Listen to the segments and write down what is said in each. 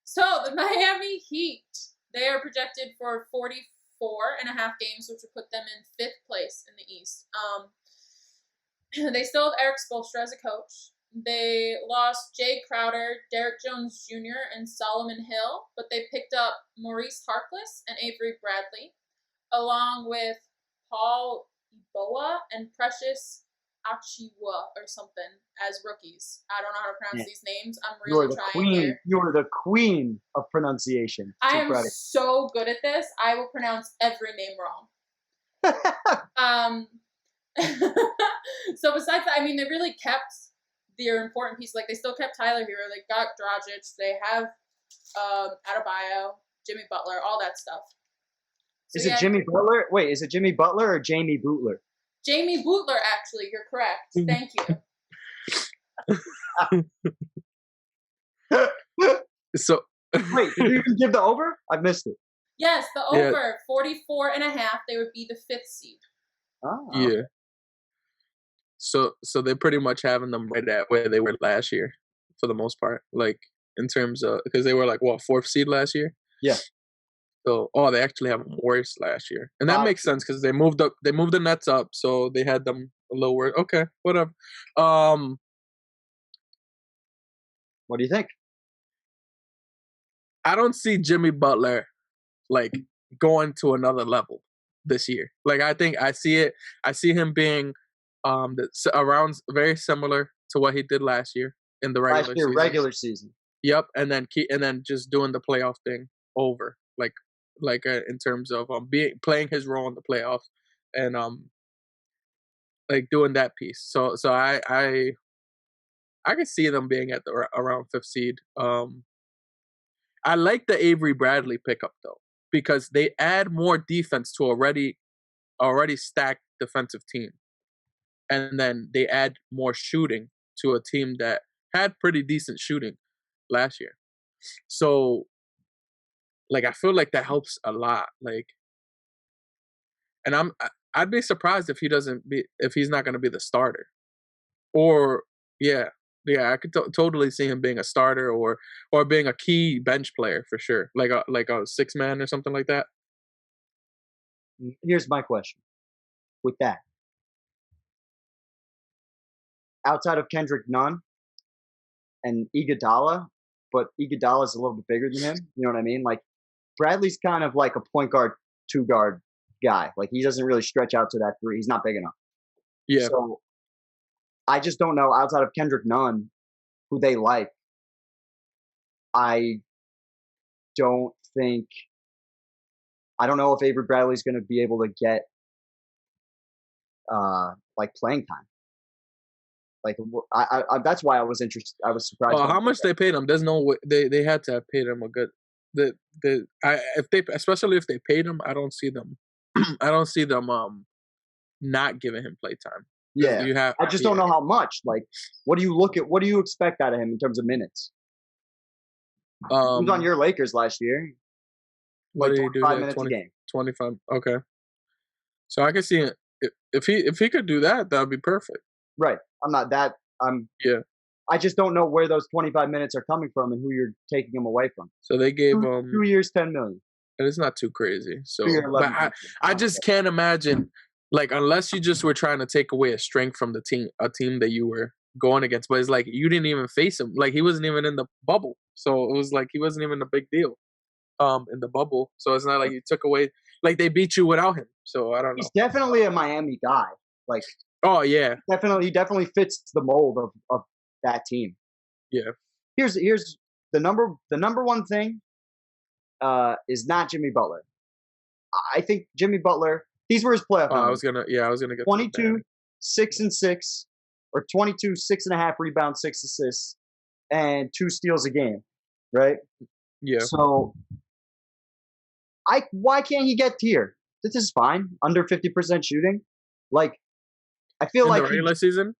So the Miami Heat, they are projected for 44.5 games, which would put them in 5th place in the East. They still have Eric Spoelstra as a coach. They lost Jay Crowder, Derek Jones Jr., and Solomon Hill, but they picked up Maurice Harkless and Avery Bradley, along with Paul Iboa and Precious Achiuwa or something as rookies. I don't know how to pronounce these names. I'm really trying here. You are the queen of pronunciation. I am so good at this. I will pronounce every name wrong. So besides that, I mean, they really kept their important pieces. Like, they still kept Tyler Hero. They got Dragic. They have Adebayo, Jimmy Butler, all that stuff. So, is it Jimmy Butler? Wait, is it Jimmy Butler or Jamie Bootler? Jamie Bootler, actually. You're correct. Thank you. So wait, did you even give the over? I missed it. Yes, the over, 44.5. They would be the 5th seed. Oh. Yeah. So they're pretty much having them right at where they were last year, for the most part. Like, in terms of, because they were like, what, 4th seed last year? Yeah. So, they actually have them worse last year, and that makes sense because they moved the Nets up, so they had them a little worse. Okay, whatever. What do you think? I don't see Jimmy Butler like going to another level this year. Like, I think I see him being around very similar to what he did last year in the regular season. Yep, and then just doing the playoff thing over, like in terms of playing his role in the playoffs and like doing that piece. So I can see them being at around 5th seed. I like the Avery Bradley pickup though, because they add more defense to already stacked defensive team. And then they add more shooting to a team that had pretty decent shooting last year. So, like, I feel like that helps a lot. Like, and I'd be surprised if he's not going to be the starter. Or yeah, I could totally see him being a starter or being a key bench player for sure, like a 6-man or something like that. Here's my question with that. Outside of Kendrick Nunn and Iguodala, but Iguodala's a little bit bigger than him. You know what I mean? Like, Bradley's kind of like a point guard, 2-guard guy. Like, he doesn't really stretch out to that 3. He's not big enough. Yeah. So I just don't know, outside of Kendrick Nunn, who they like. I don't know if Avery Bradley's going to be able to get like playing time. Like, I that's why I was interested. I was surprised. How much they paid him? There's no way they had to have paid him a good. Especially if they paid him, I don't see them. I don't see them not giving him play time. Yeah, I just don't know how much. Like, what do you expect out of him in terms of minutes? He was on your Lakers last year. What did he do? 25 minutes a game. 25. Okay. So I can see it. If he could do that, that would be perfect. Right. Yeah. I just don't know where those 25 minutes are coming from and who you're taking them away from. So they gave 2 years, $10 million. And it's not too crazy. So, but I just can't imagine, like, unless you just were trying to take away a strength from a team that you were going against. But it's like you didn't even face him. Like, he wasn't even in the bubble. So it was like he wasn't even a big deal in the bubble. So it's not like you took away, like, they beat you without him. So I don't know. He's definitely a Miami guy. Like, oh yeah, he definitely fits the mold of that team. Yeah. Here's the number one thing is not Jimmy Butler. I think Jimmy Butler, these were his playoff numbers. I was gonna get 22, 6-6, or 22, 6.5 rebounds, 6 assists, and 2 steals a game. Right? Yeah. So why can't he get here? This is fine. Under 50% shooting. Like, I feel like the regular season?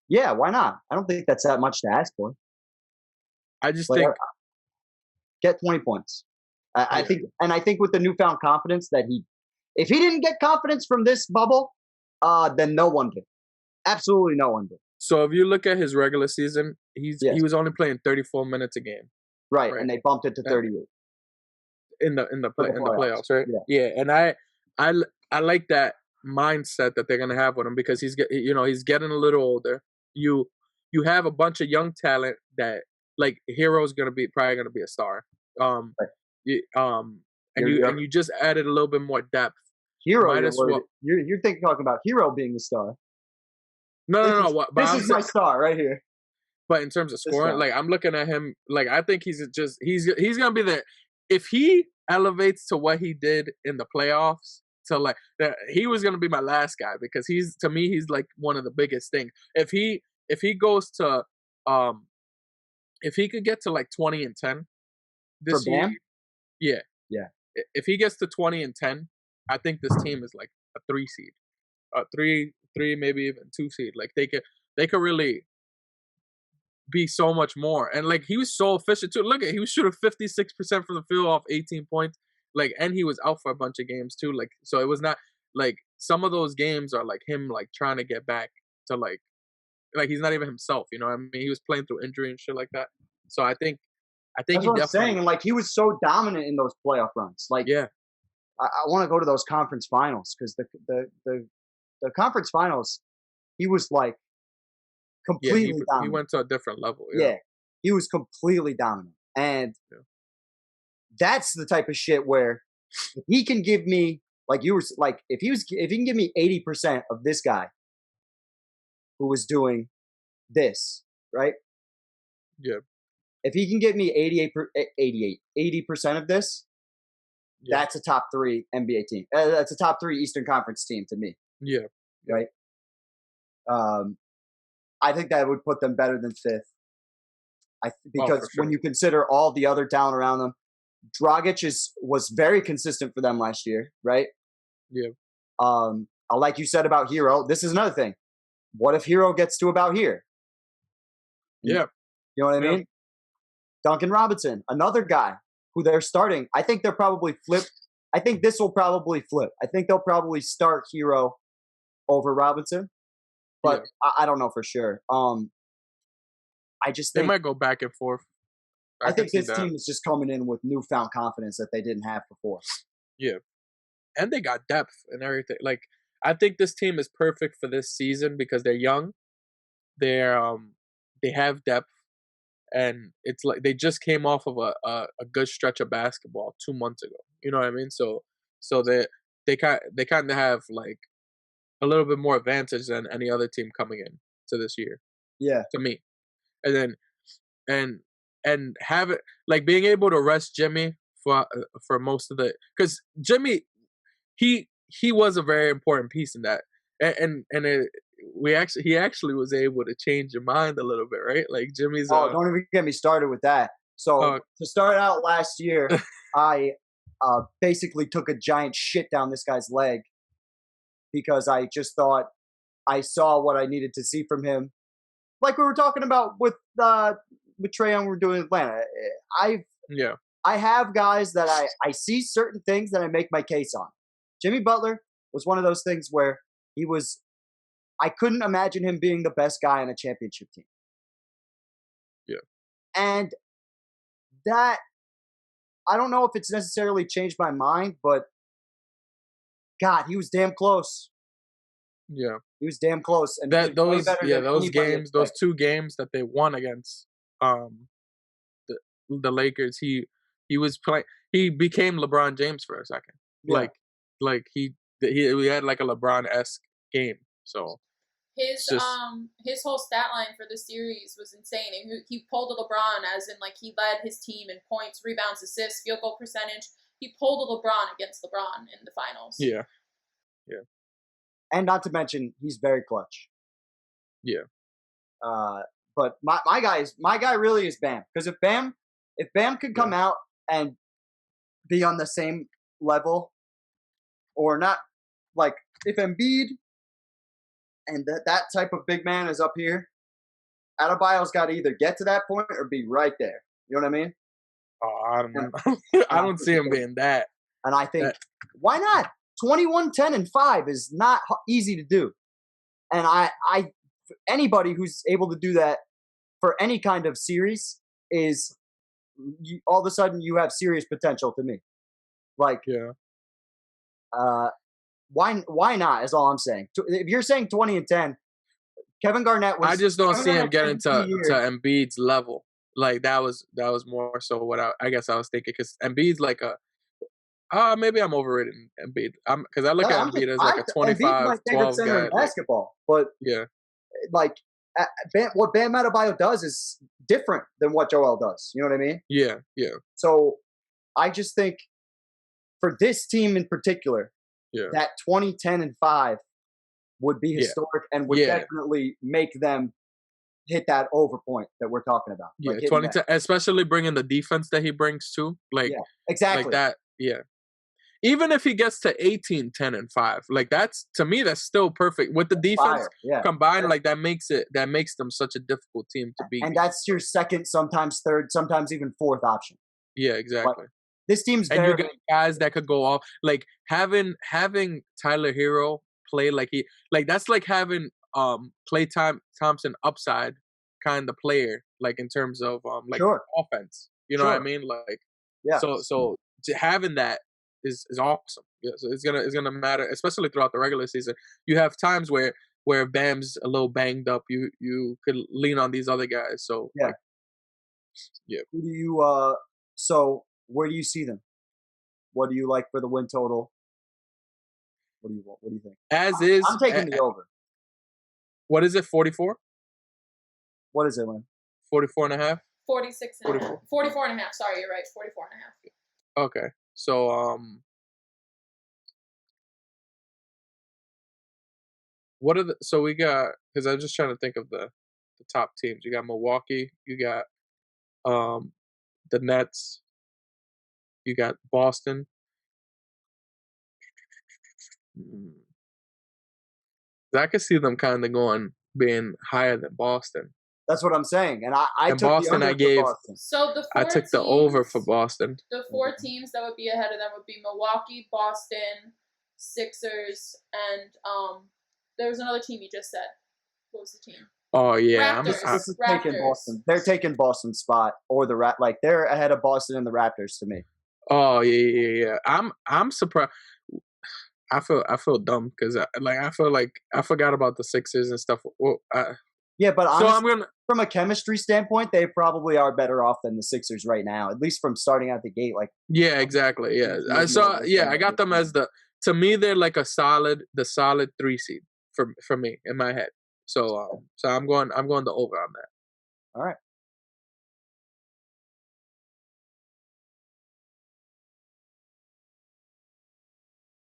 Yeah, why not? I don't think that's that much to ask for. I just think get 20 points. I think with the newfound confidence that if he didn't get confidence from this bubble, then no one did. Absolutely no one did. So if you look at his regular season, he was only playing 34 minutes a game. Right, right? and they bumped it to And 38 in the for the playoffs, right? Yeah. Yeah, and I like that mindset that they're gonna have with him because he's getting a little older. You have a bunch of young talent that like Hero's probably gonna be a star. Right. You, and You're you just added a little bit more depth. Hero. Might You're as worried. well. You're talking about Hero being the star. No, This no, no. is, But this is my star right here. But in terms of This scoring, guy. like I'm looking at him, like I think he's gonna be there. If he elevates to what he did in the playoffs, to like he was gonna be my last guy because he's like one of the biggest things. If he goes to if he could get to like 20 and 10 For this year, Bam? yeah, Yeah. If he gets to 20 and 10, I think this team is like a 3 seed, three maybe even 2 seed. Like they could really be so much more. And like he was so efficient too. Look at he was shooting 56% from the field off 18 points. Like and he was out for a bunch of games too. Like so it was not like some of those games are like him like trying to get back to like he's not even himself, you know what I mean? He was playing through injury and shit like that. So I think That's he what I'm definitely saying. And like he was so dominant in those playoff runs. Like yeah. I want to go to those conference finals because the conference finals, he was like Yeah, completely he dominant. went to a different level. Yeah, he was completely dominant, and Yeah. that's the type of shit where if he can give me like you were like if he can give me 80% of this guy who was doing this right. Yeah. If he can get me 80% of this, Yeah. that's a top 3 NBA team. That's a top 3 Eastern Conference team to me. Yeah. Right. I think that would put them better than 5th. Because sure. when you consider all the other talent around them, Dragic was very consistent for them last year, right? Yeah. Like you said about Hero, this is another thing. What if Hero gets to about here? Yeah. You know what I mean? Duncan Robinson, another guy who they're starting. I think they're probably flipped. I think this will probably flip. I think they'll probably start Hero over Robinson, but I don't know for sure. I just think they might go back and forth. I think this team is just coming in with newfound confidence that they didn't have before. Yeah, and they got depth and everything. Like I think this team is perfect for this season because they're young. They have depth, and it's like they just came off of a good stretch of basketball 2 months ago. You know what I mean? So they kind of have like a little bit more advantage than any other team coming in to this year. Yeah, to me, and then and have it like being able to rest Jimmy for most of the because Jimmy he was a very important piece in that and he actually was able to change your mind a little bit, right? Like Jimmy's don't even get me started with that. So to start out last year, I basically took a giant shit down this guy's leg because I just thought I saw what I needed to see from him. Like we were talking about with Trae Young, we're doing in Atlanta. I have guys that I see certain things that I make my case on. Jimmy Butler was one of those things where I couldn't imagine him being the best guy on a championship team. Yeah. And that, I don't know if it's necessarily changed my mind, but God, he was damn close. Yeah. He was damn close. And those games, those 2 games that they won against the Lakers, he was playing. He became LeBron James for a second. Yeah. Like he had like a LeBron-esque game. So his whole stat line for the series was insane. He pulled a LeBron, as in like he led his team in points, rebounds, assists, field goal percentage. He pulled a LeBron against LeBron in the finals. Yeah. Yeah. And not to mention, he's very clutch. Yeah. But my guy really is Bam. Because if Bam could come out and be on the same level, or not, like if Embiid and that type of big man is up here, Adebayo's got to either get to that point or be right there. You know what I mean? Oh, I don't know. I don't see him being that. And I think, why not? 21, 10, and 5 is not easy to do. And anybody who's able to do that for any kind of series is all of a sudden you have serious potential to me. Like, Yeah. why not? Is all I'm saying. If you're saying 20-10, Kevin Garnett was. I just don't Kevin see him Garnett getting played 2 to years. Embiid's level. Like that was more so what I guess I was thinking, because Embiid's like maybe I'm overrating Embiid. Because I look No, at I'm just- Embiid as like a Embiid's 25, my favorite 12 center guy. in Like, basketball, but yeah, like what Bam Adebayo does is different than what Joel does. You know what I mean? yeah. So I just think for this team in particular, Yeah. that 20-10-5 would be Yeah. historic and would Yeah. definitely make them hit that over point that we're talking about. Yeah, Like, hitting 2010, especially bringing the defense that he brings too. Like, Yeah, exactly. like that. Yeah. Even if he gets to 18-10-5, like that's, to me, that's still perfect with the defense Fire, yeah. combined. Like that makes them such a difficult team to beat. And that's your second, sometimes third, sometimes even fourth option. Yeah, exactly. This team's And very. you got guys that could go off. Like having Tyler Hero play like that's like having Klay Thompson upside kind of player, like in terms of like Sure. offense. You know what I Sure. mean? Like, Yeah. So having that is awesome. Yeah. So it's gonna matter, especially throughout the regular season. You have times where Bam's a little banged up. You could lean on these other guys. So Yeah. like, yeah. Who do you? So where do you see them? What do you like for the win total? What do you think? As is, I'm taking the over. What is it? 44? What is it, Lynn? 44 and a half? 46 and a half. 44. 44 and a half. Sorry, you're right. 44 and a half. Okay. So what are so we got, because I'm just trying to think of the top teams. You got Milwaukee, you got the Nets, you got Boston. I could see them kind of being higher than Boston. That's what I'm saying, and I took Boston, the under for Boston. So the four I took teams, the over for Boston. The four teams that would be ahead of them would be Milwaukee, Boston, Sixers, and there was another team you just said. What was the team? Oh yeah, Raptors. This is taking Raptors. Boston. They're taking Boston's spot, or like they're ahead of Boston and the Raptors to me. Oh yeah. I'm surprised. I feel dumb because I feel like I forgot about the Sixers and stuff. Well, yeah, but honestly, so I'm gonna. From a chemistry standpoint, they probably are better off than the Sixers right now, at least from starting out the gate. Like, yeah, exactly. Yeah, I got them as to me they're like the solid 3 seed for me in my head. So I'm going the over on that. All right.